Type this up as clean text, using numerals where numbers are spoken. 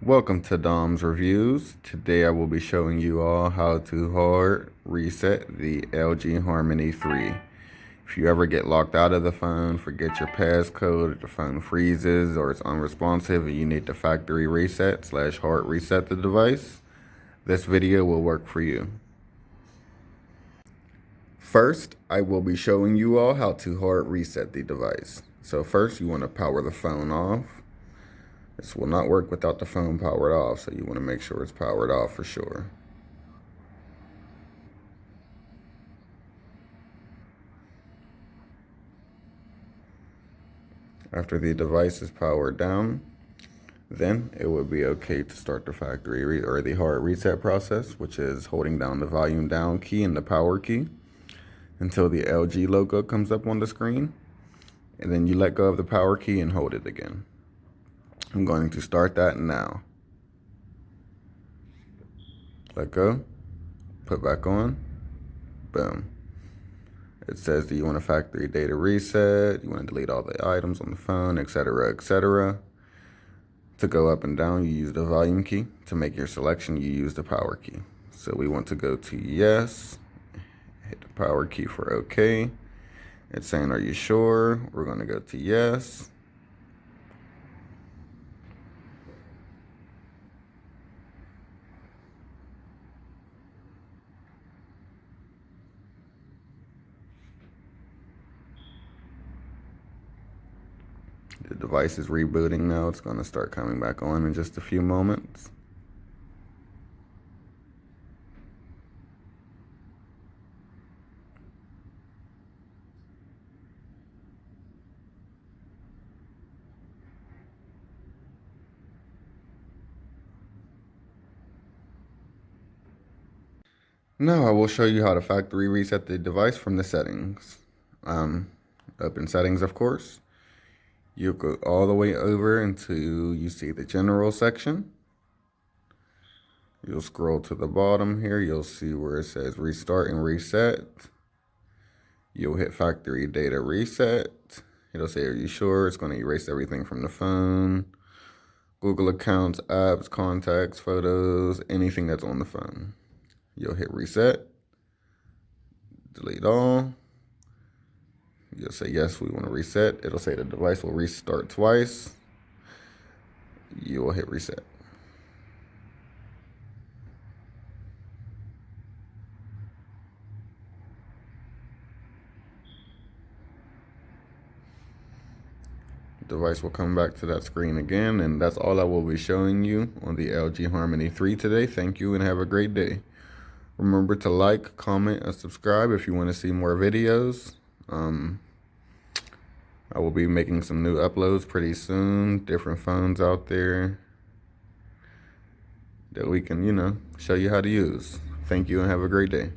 Welcome to Dom's Reviews. Today I will be showing you all how to hard reset the LG Harmony 3. If you ever get locked out of the phone, forget your passcode, or the phone freezes or it's unresponsive and you need to factory reset / hard reset the device, this video will work for you. First, I will be showing you all how to hard reset the device. So first you want to power the phone off. This will not work without the phone powered off, so you want to make sure it's powered off for sure. After the device is powered down, then it would be okay to start the factory or the hard reset process, which is holding down the volume down key and the power key until the LG logo comes up on the screen, and then you let go of the power key and hold it again. I'm going to start that now. Let go, put back on, boom. It says, do you want a factory data reset? You want to delete all the items on the phone, etc., etc. To go up and down, you use the volume key. To make your selection, you use the power key. So we want to go to yes, hit the power key for OK. It's saying, are you sure? We're going to go to yes. The device is rebooting now. It's going to start coming back on in just a few moments. Now I will show you how to factory reset the device from the settings. Open settings, of course. You go all the way over until you see the general section. You'll scroll to the bottom here. You'll see where it says restart and reset. You'll hit factory data reset. It'll say, are you sure? It's going to erase everything from the phone, Google accounts, apps, contacts, photos, anything that's on the phone. You'll hit reset, delete all. You'll say, yes, we want to reset. It'll say the device will restart twice. You will hit reset. The device will come back to that screen again, and that's all I will be showing you on the LG Harmony 3 today. Thank you and have a great day. Remember to like, comment, and subscribe if you want to see more videos. I will be making some new uploads pretty soon. Different phones out there that we can, show you how to use. Thank you and have a great day.